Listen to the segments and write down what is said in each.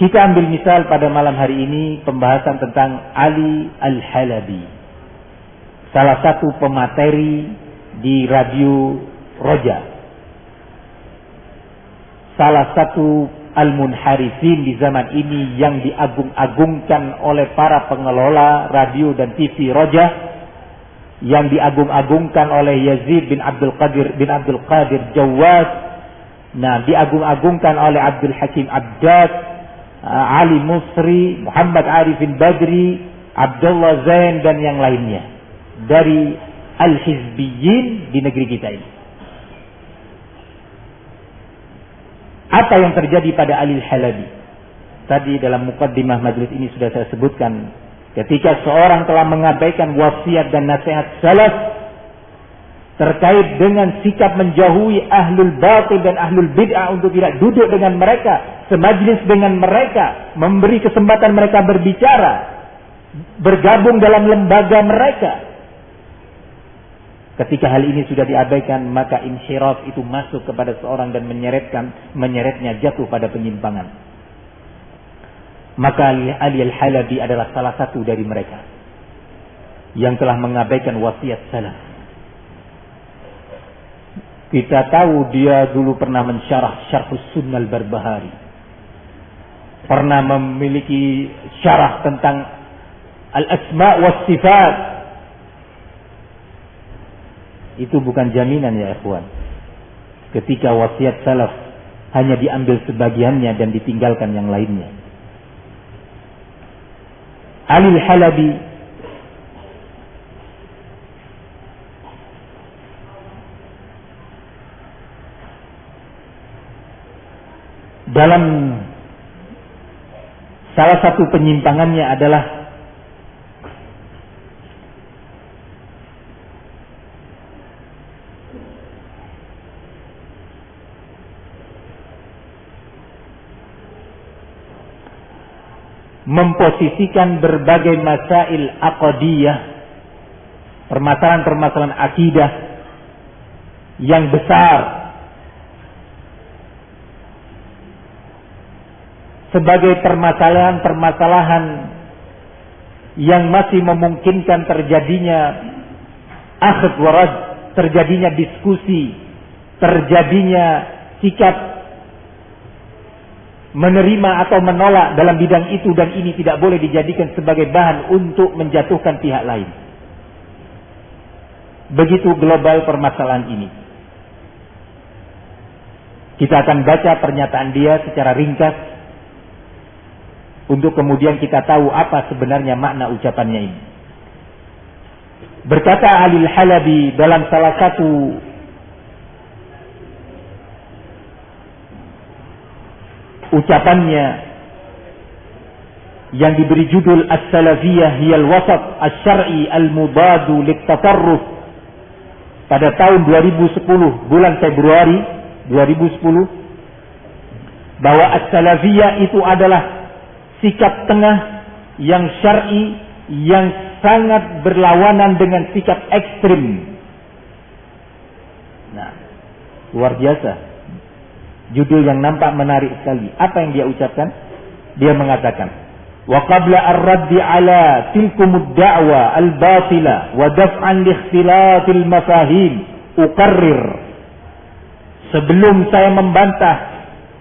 Kita ambil misal pada malam hari ini pembahasan tentang Ali Al-Halabi, salah satu pemateri di Radio Roja, salah satu al-munharifin di zaman ini yang diagung-agungkan oleh para pengelola radio dan TV Roja, yang diagung-agungkan oleh Yazid bin Abdul Qadir Jawad, nah diagung-agungkan oleh Abdul Hakim Abdad, Ali Musri, Muhammad Arifin Badri, Abdullah Zain dan yang lainnya dari al-hizbiyyin di negeri kita ini. Apa yang terjadi pada Ali Al-Halabi? Tadi dalam muqaddimah majelis ini sudah saya sebutkan, ketika seorang telah mengabaikan wasiat dan nasihat salaf terkait dengan sikap menjauhi ahlul batil dan ahlul bid'ah untuk tidak duduk dengan mereka, semajlis dengan mereka, memberi kesempatan mereka berbicara, bergabung dalam lembaga mereka. Ketika hal ini sudah diabaikan, maka inhiraf itu masuk kepada seorang dan menyeretnya jatuh pada penyimpangan. Maka Ali Al-Halabi adalah salah satu dari mereka yang telah mengabaikan wasiat salaf. Kita tahu dia dulu pernah mensyarah Syarhus Sunnah Al-Barbahari, pernah memiliki syarah tentang Al-Asma' was Sifat. Itu bukan jaminan ya ikhwan, ketika wasiat salaf hanya diambil sebagiannya dan ditinggalkan yang lainnya. Ali Al-Halabi dalam salah satu penyimpangannya adalah memposisikan berbagai masail aqdiyah, permasalahan-permasalahan akidah yang besar sebagai permasalahan-permasalahan yang masih memungkinkan terjadinya akhd wa rad, terjadinya diskusi, terjadinya sikap menerima atau menolak dalam bidang itu, dan ini tidak boleh dijadikan sebagai bahan untuk menjatuhkan pihak lain. Begitu global permasalahan ini. Kita akan baca pernyataan dia secara ringkas untuk kemudian kita tahu apa sebenarnya makna ucapannya ini. Berkata Ali Al-Halabi dalam salah satu ucapannya yang diberi judul As-Salafiyah Hiyal Wasat As-Syar'i Al-Mubadu Lit-Tatarruf, pada tahun 2010, bulan Februari 2010, bahwa As-Salafiyah itu adalah sikap tengah yang syar'i yang sangat berlawanan dengan sikap ekstrim. Nah, luar biasa. Judul yang nampak menarik sekali. Apa yang dia ucapkan? Dia mengatakan, wa qabla ar-raddi ala tilkumud da'wa al-batila wa daf'an li ikhtilafil mafahim uqarrir. Sebelum saya membantah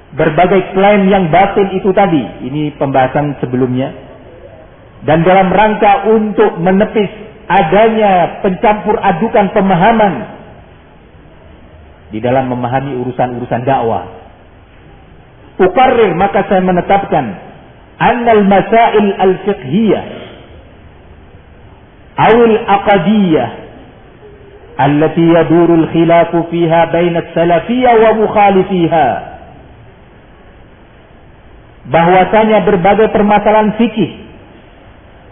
berbagai klaim yang batil itu tadi, ini pembahasan sebelumnya, dan dalam rangka untuk menepis adanya pencampur adukan pemahaman di dalam memahami urusan-urusan dakwah, uqarrir, maka saya menetapkan annal masail al-fiqhiyah awil aqadiyah allati yaduru al-khilafu fiha baina as-salafiyah wa mukhalifiha, bahwasanya berbagai permasalahan fikih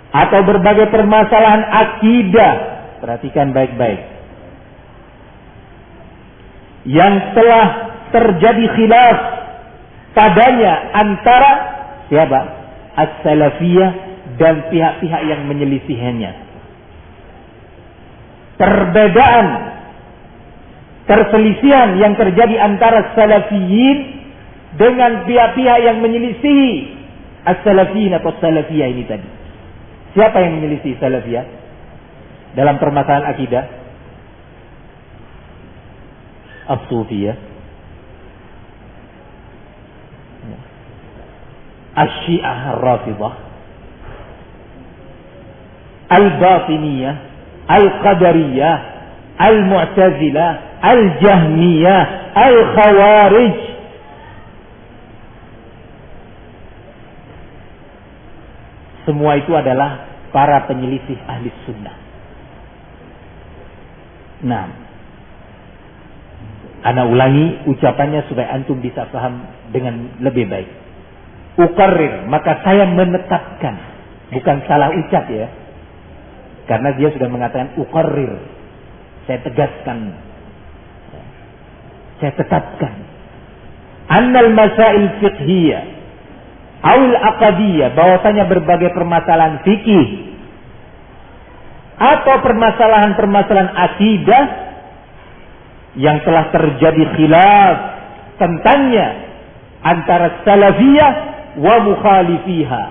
atau berbagai permasalahan akidah, perhatikan baik-baik, yang telah terjadi khilaf padanya antara siapa? As-Salafiyah dan pihak-pihak yang menyelisihinya. Perbedaan, perselisihan yang terjadi antara Salafiyin dengan pihak-pihak yang menyelisihi as-salafiyin atau salafiyah ini tadi. Siapa yang menyelisih salafiyah dalam permasalahan akidah? As-sufiyah, Asy-Syiah Ar-Rafidhah, Al-Batiniyah, Al-Qadariyah, Al-Mu'tazilah, Al-Jahmiyah, Al-Khawarij. Semua itu adalah para penyelisih ahli sunnah. Nah, ana ulangi ucapannya supaya antum bisa paham dengan lebih baik. Uqarrir, maka saya menetapkan, bukan salah ucap ya, karena dia sudah mengatakan uqarrir, saya tegaskan, saya tetapkan, annal masail fiqhiyah awil aqadiyah, bahwasanya berbagai permasalahan fikih atau permasalahan-permasalahan akidah yang telah terjadi khilaf tentangnya antara salafiyah wa mukhalifiha,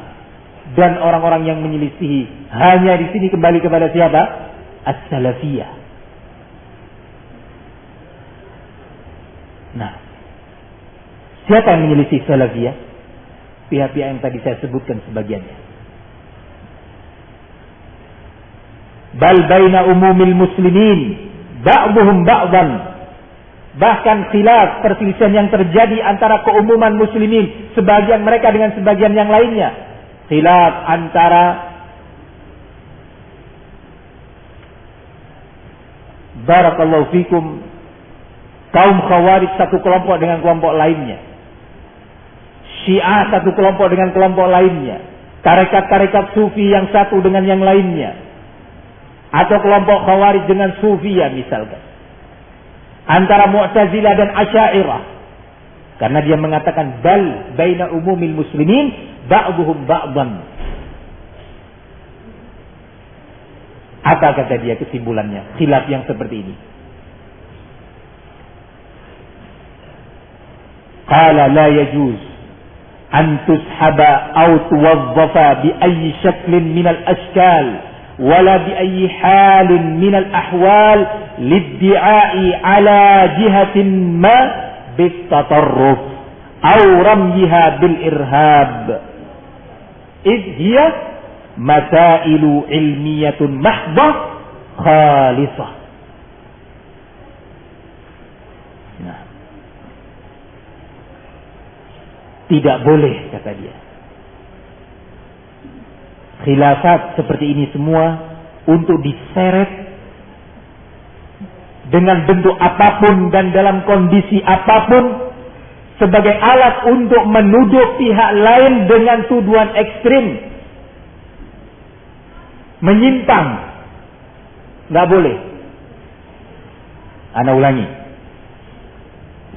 dan orang-orang yang menyelisihi, hanya di sini kembali kepada siapa? As-salafiyah. Nah, siapa yang menyelisih salafiyah? Pihak-pihak yang tadi saya sebutkan sebagiannya. Bal baina umumil muslimin ba'dhum ba'dhan, bahkan khilaf perselisihan yang terjadi antara keumuman muslimin, sebagian mereka dengan sebagian yang lainnya. Khilaf antara barakallahu fikum kaum khawarij satu kelompok dengan kelompok lainnya, Syiah satu kelompok dengan kelompok lainnya, tarekat-tarekat sufi yang satu dengan yang lainnya, atau kelompok khawarij dengan sufiyah misalkan, antara Mu'tazilah dan Asy'ariyah, karena dia mengatakan bal baina umumil muslimin ba'dhum ba'dhan. Apa kata dia kesimpulannya khilaf yang seperti ini? Qala la yajuz an tushaba aw tuwaddafa bi ayyi shaklin min al-ashkal wala bi ayyi halin min al-ahwal liddi'ai ala jihatin ma bitatarruf aw ramyiha bil irhab id hiya masailu ilmiyatun mahdah khalisah. Nah, tidak boleh, kata dia, khilafat seperti ini semua untuk diseret dengan bentuk apapun dan dalam kondisi apapun sebagai alat untuk menuduh pihak lain dengan tuduhan ekstrim, menyimpang. Nggak boleh. Ana ulangi,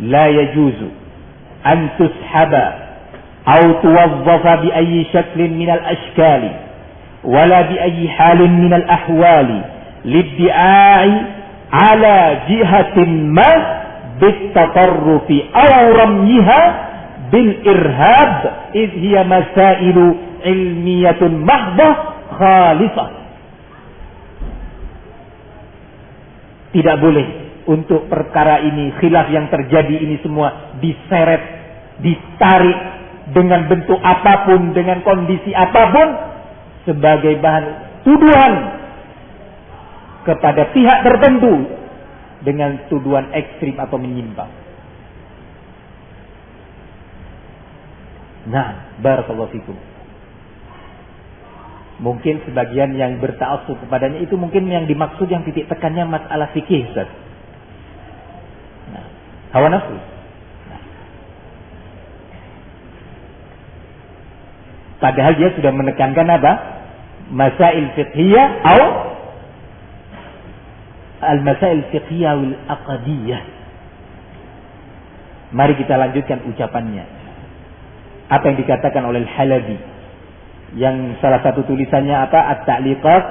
la yajuzu an tushaba aw tuwaddafa bi ayyi shaklin min al-ashkali wala bi ayyi halin min al-ahwali liddi'ai ala jihatin ma bitatarrufi aw ramyiha bil irhab id hiya masailu ilmiyatun mahdah khalisah. Tidak boleh untuk perkara ini, khilaf yang terjadi ini semua diseret, ditarik dengan bentuk apapun, dengan kondisi apapun sebagai bahan tuduhan kepada pihak tertentu dengan tuduhan ekstrim atau menyimpang. Nah, barakallahu fikum. Mungkin sebagian yang berta'assub kepadanya itu mungkin yang dimaksud yang titik tekannya masalah fikih, Ustaz. Nah, hawa nafsu. Nah. Padahal dia sudah menekankan apa? Masail fiqhiyah atau al-masail fiqhiyah wal aqdiyah. Mari kita lanjutkan ucapannya. Apa yang dikatakan oleh Al-Halabi, yang salah satu tulisannya apa? At-Ta'liqat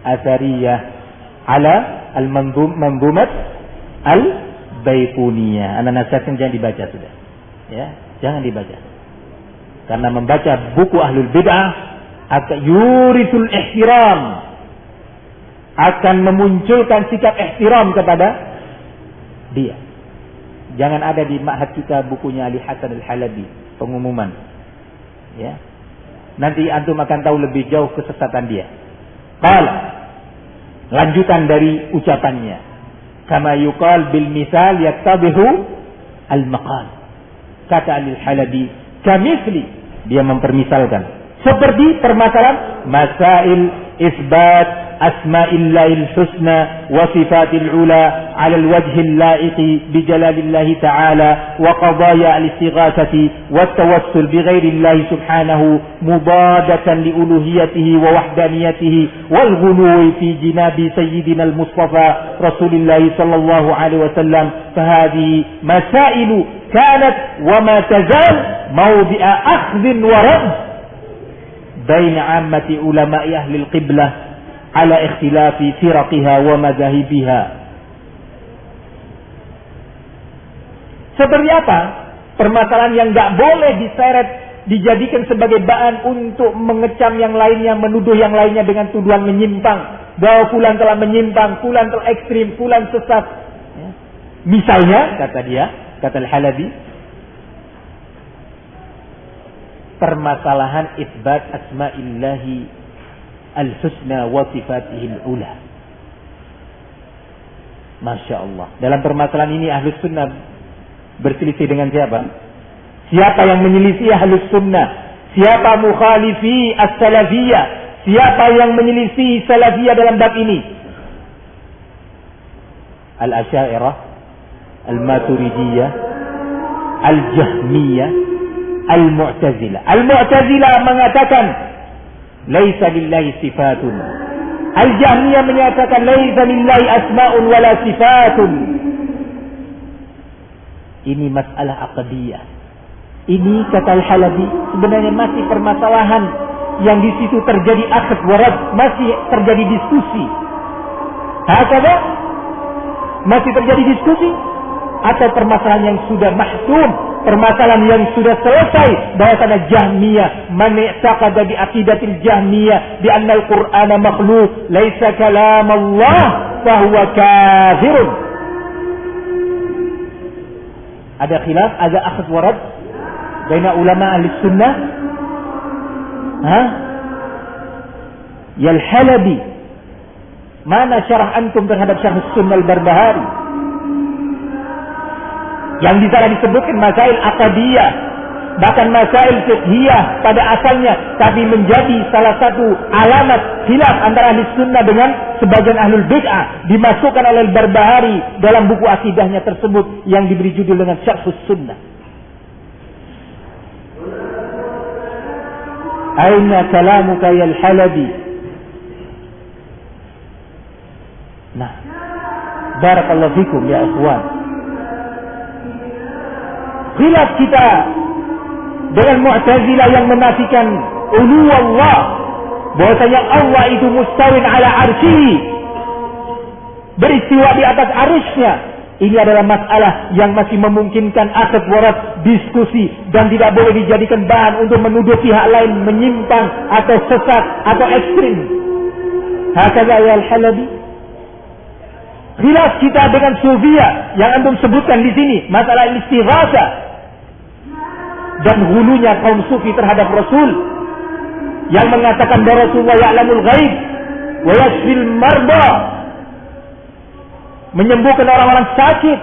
al-Athariyah ala al-Manzumat al-Baiquniyah. Ana nasihatkan jangan dibaca sudah. Ya, jangan dibaca. Karena membaca buku ahlul bid'ah akan yurisul ihtiram, akan memunculkan sikap ihtiram kepada dia. Jangan ada di ma'had kita bukunya Ali Hasan Al-Halabi, pengumuman. Ya. Nanti antum akan tahu lebih jauh kesesatan dia. Qala, lanjutan dari ucapannya. Kama yuqal bil misal yaktabihu al-maqal. Kata Ali Al-Halabi, kamithli, dia mempermisalkan. Seperti permasalahan masail isbat asma'illahil husna wa sifatil ula 'ala al-wajhil la'iqi bi jalalillahi ta'ala wa qadaya al-istighatsati wat tawassul bi ghairillahi subhanahu mubadatan li uluhiyatihi wa wahdaniyatihi wal ghuluwi fi jinabi sayyidina al-mustafa rasulillahi sallallahu alaihi wasallam. Fa hadhihi masailu kanat wa ma tazal mawdi'a akhdhin wa radd baina 'ammati ulama'i ahli al-qiblah ala ikhtilafi firaqiha wa madhahibiha. Seperti apa? Permasalahan yang enggak boleh diseret, dijadikan sebagai bahan untuk mengecam yang lainnya, menuduh yang lainnya dengan tuduhan menyimpang. Bahwa fulan telah menyimpang, fulan telah ekstrim, fulan sesat. Ya. Misalnya, kata dia, kata Al-Halabi, permasalahan isbat asma'illahi al-husna wa sifatihil ula. Masya Allah. Dalam permasalahan ini Ahlus Sunnah berselisih dengan siapa? Siapa yang menyelisih Ahlus Sunnah? Siapa mukhalifi as-salafiyah? Siapa yang menyelisih salafiyah dalam bab ini? Al-Asy'ariyah, Al-Maturidiyah, Al-Jahmiyah, Al-Mu'tazilah. Al-Mu'tazilah mengatakan laisa lillahi sifatun. Al-Jahmiyah menyatakan laisa lillahi asma'un wala sifatun. Ini masalah aqdiyah. Ini kata Al-Halabi sebenarnya masih permasalahan yang di situ terjadi akhd warad, masih terjadi diskusi. Hakada masih terjadi diskusi atau permasalahan yang sudah mahsum, permasalahan yang sudah selesai bahwasanya Jahmiyah man i'taqada bi aqidatil Jahmiyah bi anna al-Qur'ana makhluq laisa kalam Allah fa huwa kafirun. Ada khilaf, ada akhd warad baina ulama ahli sunnah. Ya Al-Halabi, mana syarah antum terhadap Syarh Sunnah Al-Barbahari? Yang di sana disebutkan masail aqdiyah, bahkan masail fiqhiyah pada asalnya, tapi menjadi salah satu alamat khilaf antara ahli sunnah dengan sebagian ahlul bid'ah, dimasukkan oleh Al-Barbahari dalam buku akidahnya tersebut yang diberi judul dengan Syarh Sunnah. Aina kalamuka ya Al-Halabi? Nah, barakallahu fikum ya ikhwan. Khilaf kita dengan Mu'tazilah yang menafikan ulu Allah, bahwasanya Allah itu mustawin ala arsyihi, beristiwa di atas arsy-Nya. Ini adalah masalah yang masih memungkinkan akhd warad, diskusi, dan tidak boleh dijadikan bahan untuk menuduh pihak lain menyimpang atau sesat atau ekstrim. Hakadha ya Al-Halabi. Khilaf kita dengan Sufiyah yang antum sebutkan di sini, masalah istighatsah dan hulunya kaum Sufi terhadap Rasul yang mengatakan bahwa Rasulullah ya'lamul ghaib wa yashfil marda, menyembuhkan orang-orang sakit,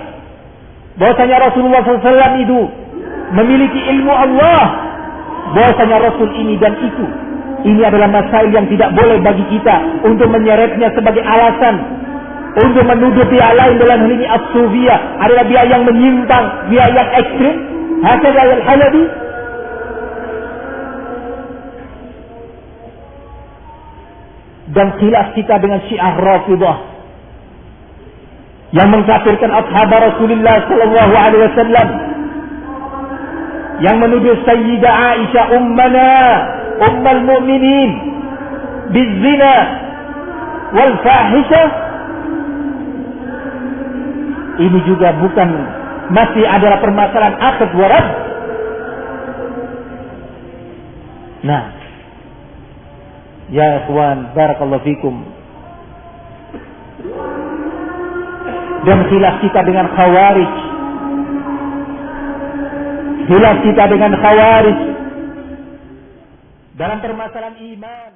bahwasanya Rasulullah SAW itu memiliki ilmu Allah, bahwasanya Rasul ini dan itu. Ini adalah masail yang tidak boleh bagi kita untuk menyeretnya sebagai alasan untuk menuduh pihak lain. Dalam hal ini as-Sufiyah adalah pihak yang menyimpang, pihak yang ekstrim. Hakadha Al-Halabi. Dan khilaf kita dengan Syiah Rafidah yang mengkafirkan ashab Rasulullah sallallahu alaihi wasallam, yang menuduh Sayyidah Aisyah ummul mu'minin bizina wal fahisyah. Ini juga masih adalah permasalahan akhd warad. Nah, ya ikhwan, barakallahu fikum. Dan khilaf kita dengan khawarij. Khilaf kita dengan khawarij dalam permasalahan iman.